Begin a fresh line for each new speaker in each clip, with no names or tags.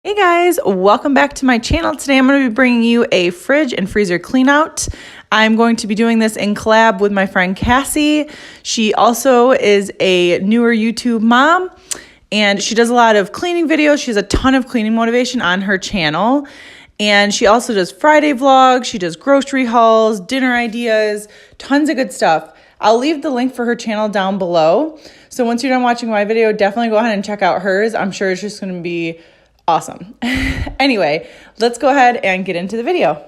Hey guys, welcome back to my channel. Today I'm going to be bringing you a fridge and freezer clean out. I'm going to be doing this in collab with my friend Cassie. She also is a newer YouTube mom and she does a lot of cleaning videos. She has a ton of cleaning motivation on her channel. And she also does Friday vlogs. She does grocery hauls, dinner ideas, tons of good stuff. I'll leave the link for her channel down below. So once you're done watching my video, definitely go ahead and check out hers. I'm sure it's just going to be awesome. Anyway, let's go ahead and get into the video.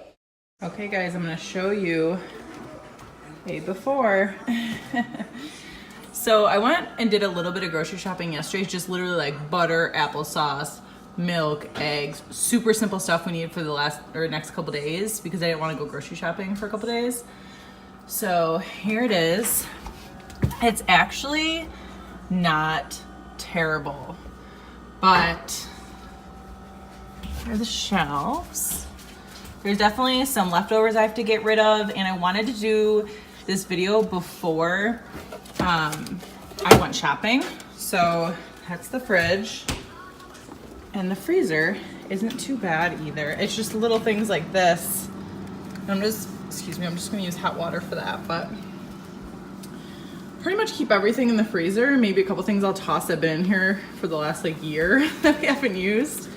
Okay guys, I'm going to show you a before. So I went and did a little bit of grocery shopping yesterday, just literally like butter, applesauce, milk, eggs, super simple stuff we need for the next couple days because I didn't want to go grocery shopping for a couple days. So here it is. It's actually not terrible, but here are the shelves. There's definitely some leftovers I have to get rid of, and I wanted to do this video before I went shopping. So that's the fridge, and the freezer isn't too bad either. It's just little things like this. I'm just gonna use hot water for that, but pretty much keep everything in the freezer. Maybe a couple things I'll toss that have been in here for the last like year that we haven't used.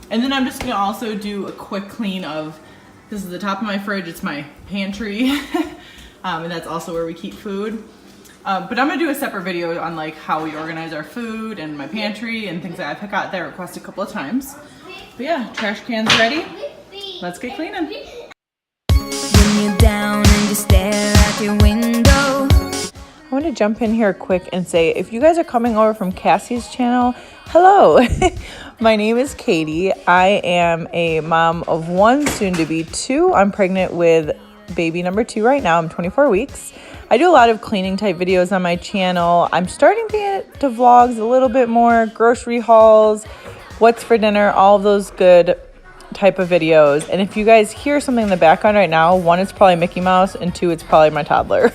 And then I'm just gonna also do a quick clean of, this is the top of my fridge, it's my pantry, and that's also where we keep food. But I'm gonna do a separate video on like how we organize our food and my pantry and things that I've got that request a couple of times. But yeah, trash can's ready. Let's get cleaning.
When you're down and you stare out your window.
I want to jump in here quick and say, if you guys are coming over from Cassie's channel, hello. My name is Katie. I am a mom of one, soon to be two. I'm pregnant with baby number 2 right now. I'm 24 weeks. I do a lot of cleaning type videos on my channel. I'm starting to get to vlogs a little bit more, grocery hauls, what's for dinner, all of those good type of videos. And if you guys hear something in the background right now, 1, it's probably Mickey Mouse, and 2, it's probably my toddler.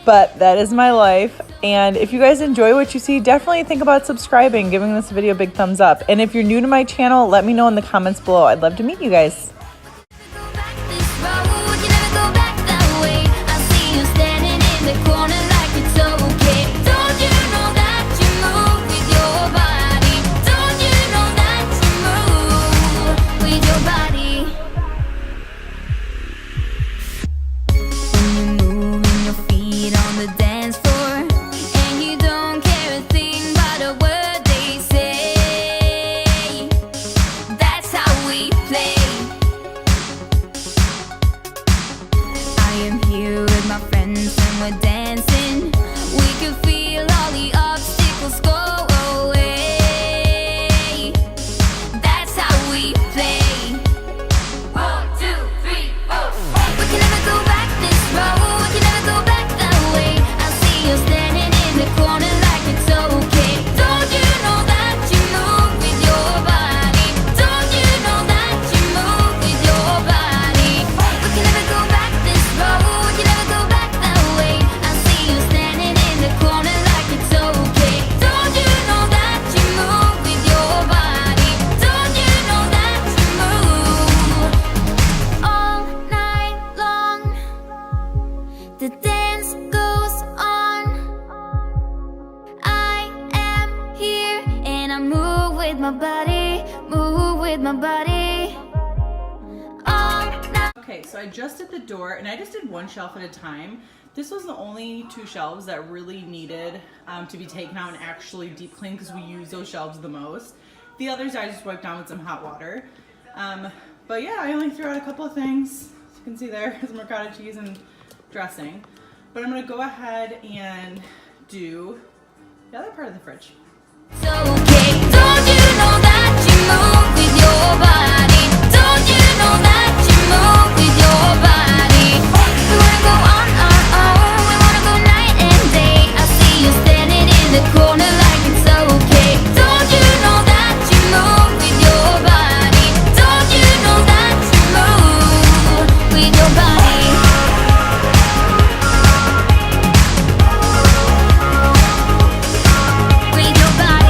But that is my life. And if you guys enjoy what you see, definitely think about subscribing, giving this video a big thumbs up. And if you're new to my channel, let me know in the comments below. I'd love to meet you guys. Okay, so I just did the door, and I just did one shelf at a time. This was the only 2 shelves that really needed to be taken out and actually deep cleaned because we use those shelves the most. The others I just wiped down with some hot water. But yeah, I only threw out a couple of things. As you can see there, some ricotta cheese and dressing. But I'm gonna go ahead and do the other part of the fridge.
So okay, don't you know that you move with your body? Don't you know that you move with your body? We wanna go on our own, we wanna go night and day. I see you standing in the corner like it's okay. Don't you know that you move with your body? Don't you know that you move with your body? With your body.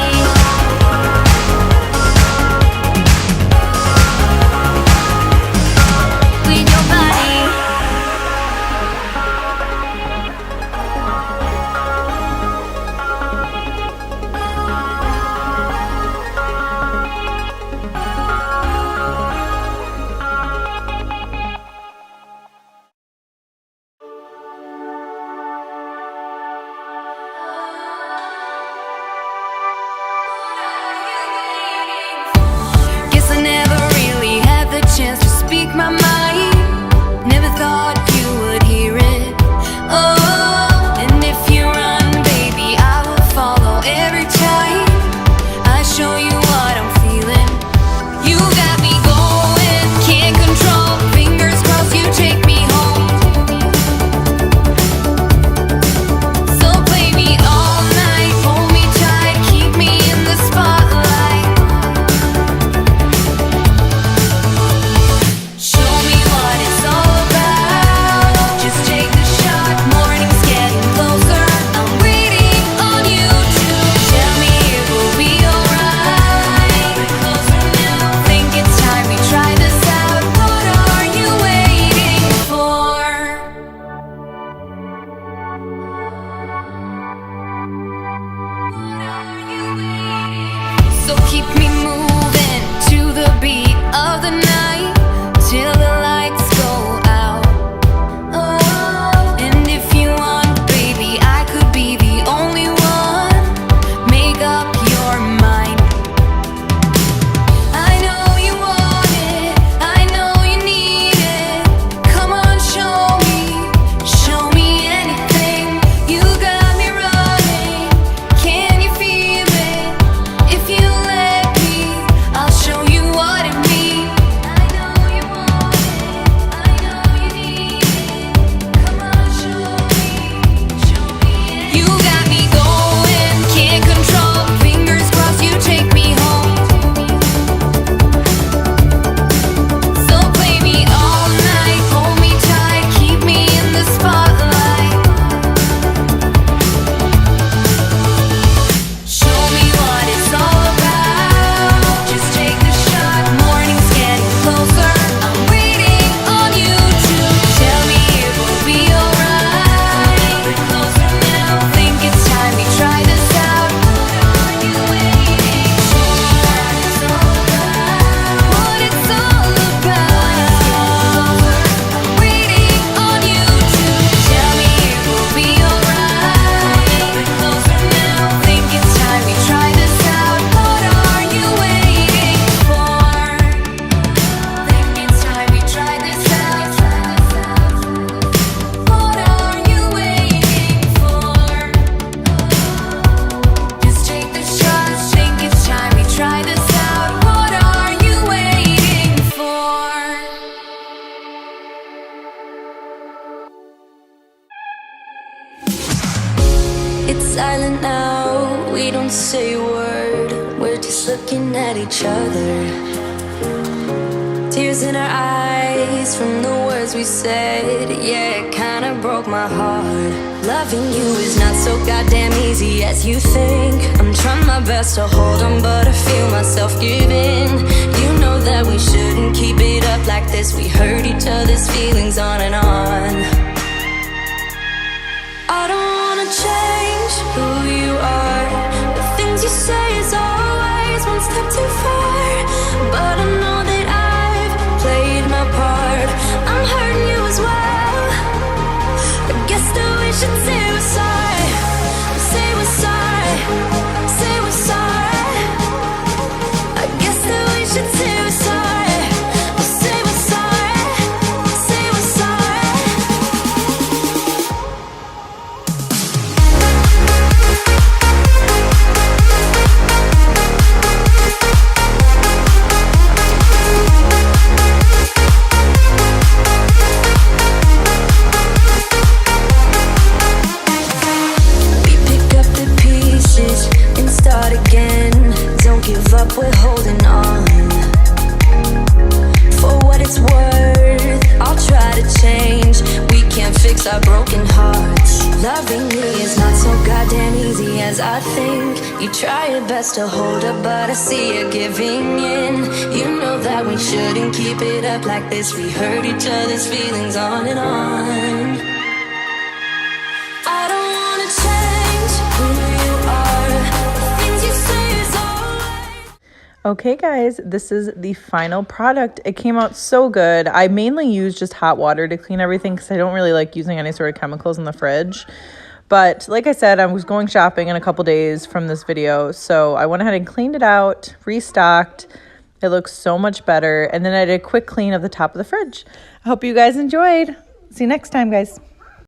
at each other. Tears in our eyes from the words we said. Yeah, it kinda broke my heart. Loving you is not so goddamn easy as you think. I'm trying my best to hold on, but I feel myself giving. You know that we shouldn't keep it up like this. We hurt each other's feelings on and on. I don't wanna change who you are. The things you say is always one step too far. But I know that I've played my part. I'm hurting you as well. I guess that we should say we're sorry. Say we're sorry. Say we're sorry. I guess that we should say we're sorry. Say we're sorry. Say we're sorry. We pick up the pieces and start again. Don't give up, we're holding on. For what it's worth, I'll try to change. We can't fix our broken hearts. Loving me is not so goddamn easy as I think. You try your best to hold up, but I see you giving in. You know that we shouldn't keep it up like this. We hurt each other's feelings on and on. I don't wanna change who you are. The things you say is always.
Okay guys, this is the final product. It came out so good. I mainly use just hot water to clean everything because I don't really like using any sort of chemicals in the fridge. But like I said, I was going shopping in a couple days from this video, so I went ahead and cleaned it out, restocked. It looks so much better. And then I did a quick clean of the top of the fridge. I hope you guys enjoyed. See you next time, guys.